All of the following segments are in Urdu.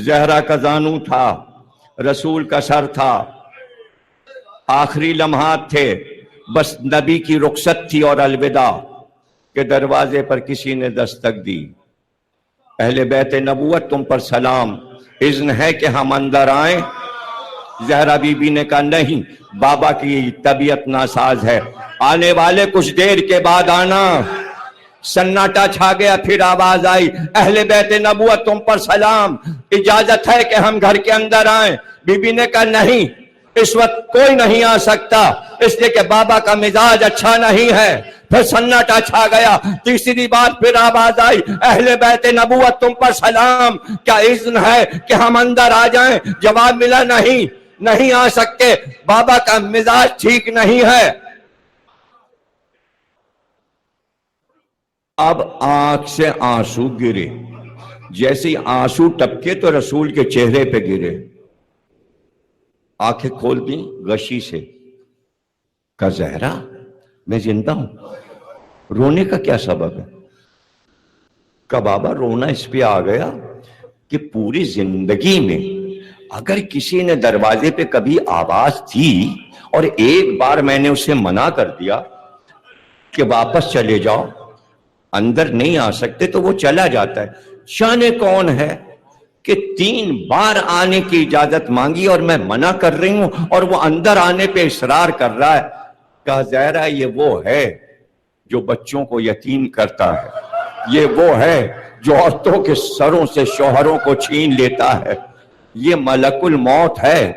زہرا کا زانو تھا، رسول کا سر تھا، آخری لمحات تھے، بس نبی کی رخصت تھی اور الوداع کہ دروازے پر کسی نے دستک دی. اہل بیت نبوت تم پر سلام، اذن ہے کہ ہم اندر آئیں؟ زہرا بی بی نے کہا نہیں، بابا کی طبیعت ناساز ہے، آنے والے کچھ دیر کے بعد آنا. سناٹا چھا گیا، پھر آواز آئی اہل بیت نبوت تم پر سلام، اجازت ہے کہ ہم گھر کے اندر آئیں؟ بی بی نے کہا نہیں، اس وقت کوئی نہیں آ سکتا، اس لیے کہ بابا کا مزاج اچھا نہیں ہے. پھر سناٹا چھا گیا، تیسری بار پھر آواز آئی اہل بیت نبوت تم پر سلام، کیا اذن ہے کہ ہم اندر آ جائیں؟ جواب ملا نہیں، نہیں آ سکتے، بابا کا مزاج ٹھیک نہیں ہے. اب آنکھ سے آنسو گرے، جیسے آنسو ٹپکے تو رسول کے چہرے پہ گرے. آنکھیں کھول دیں غشی سے، کہا زہرا میں زندہ ہوں، رونے کا کیا سبب ہے؟ کہا بابا رونا اس پہ آ گیا کہ پوری زندگی میں اگر کسی نے دروازے پہ کبھی آواز دی اور ایک بار میں نے اسے منع کر دیا کہ واپس چلے جاؤ، اندر نہیں آ سکتے، تو وہ چلا جاتا ہے. جانے کون ہے کہ 3 بار آنے کی اجازت مانگی اور میں منع کر رہی ہوں اور وہ اندر آنے پہ اصرار کر رہا ہے. کہا زہرا یہ وہ ہے جو بچوں کو یتیم کرتا ہے، یہ وہ ہے جو عورتوں کے سروں سے شوہروں کو چھین لیتا ہے، یہ ملک الموت ہے،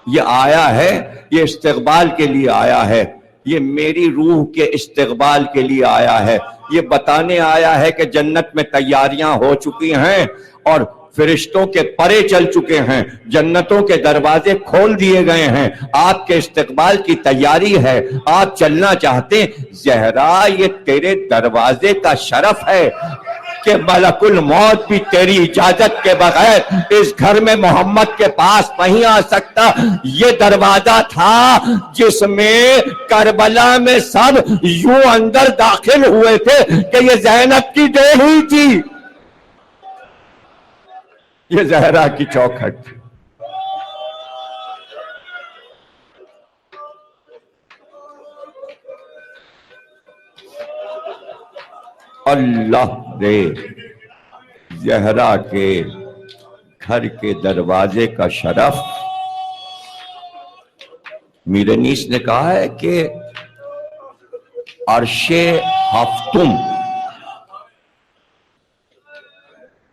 یہ آیا ہے، یہ استقبال کے لیے آیا ہے، یہ میری روح کے استقبال کے لیے آیا ہے، یہ بتانے آیا ہے کہ جنت میں تیاریاں ہو چکی ہیں اور فرشتوں کے پرے چل چکے ہیں، جنتوں کے دروازے کھول دیے گئے ہیں، آپ کے استقبال کی تیاری ہے، آپ چلنا چاہتے ہیں. زہرا یہ تیرے دروازے کا شرف ہے کہ ملک الموت بھی تیری اجازت کے بغیر اس گھر میں محمد کے پاس نہیں آ سکتا. یہ دروازہ تھا جس میں کربلا میں سب یوں اندر داخل ہوئے تھے کہ یہ زینب کی ڈیری تھی، یہ زہرا کی چوکھٹ تھی. اللہ دے زہرا کے گھر کے دروازے کا شرف. میر انیس نے کہا ہے کہ عرش ہفتم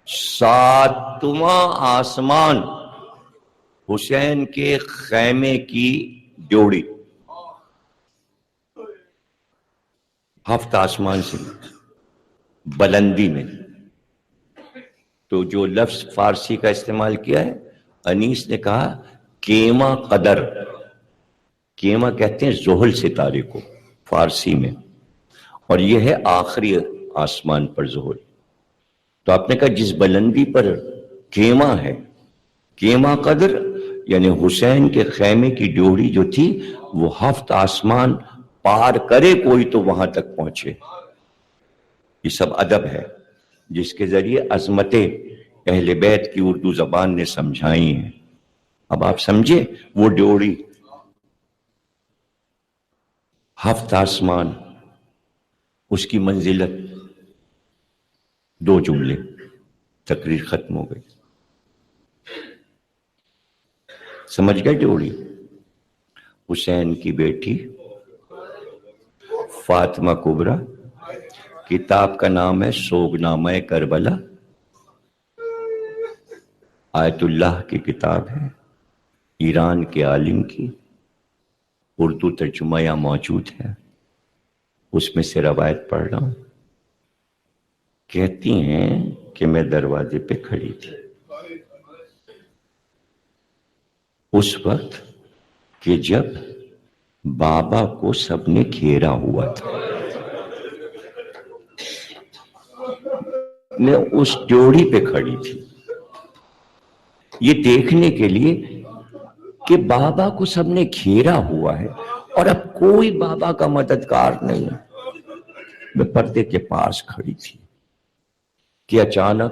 7واں آسمان حسین کے خیمے کی ڈیوڑی، 7 آسمان سے بلندی میں. تو جو لفظ فارسی کا استعمال کیا ہے، انیس نے کہا کیما قدر، کیما کہتے ہیں زحل ستارے کو فارسی میں، اور یہ ہے آخری آسمان پر زحل. تو آپ نے کہا جس بلندی پر کیما ہے، کیما قدر یعنی حسین کے خیمے کی ڈیوڑی جو تھی وہ 7 آسمان پار کرے کوئی تو وہاں تک پہنچے. یہ سب ادب ہے جس کے ذریعے عظمتیں اہل بیت کی اردو زبان نے سمجھائی ہیں. اب آپ سمجھے وہ ڈیوڑی، 7 آسمان، اس کی منزلت. 2 جملے، تقریر ختم ہو گئی. سمجھ گئے ڈیوڑی؟ حسین کی بیٹی فاطمہ کبریٰ، کتاب کا نام ہے سوگنامہ کربلا، آیت اللہ کی کتاب ہے، ایران کے عالم کی، اردو ترجمہ یہاں موجود ہے. اس میں سے روایت پڑھ رہا ہوں. کہتی ہیں کہ میں دروازے پہ کھڑی تھی اس وقت کہ جب بابا کو سب نے گھیرا ہوا تھا. میں اس ڈیوڑی پہ کھڑی تھی یہ دیکھنے کے لیے کہ بابا کو سب نے گھیرا ہوا ہے اور اب کوئی بابا کا مددگار نہیں. میں پردے کے پاس کھڑی تھی کہ اچانک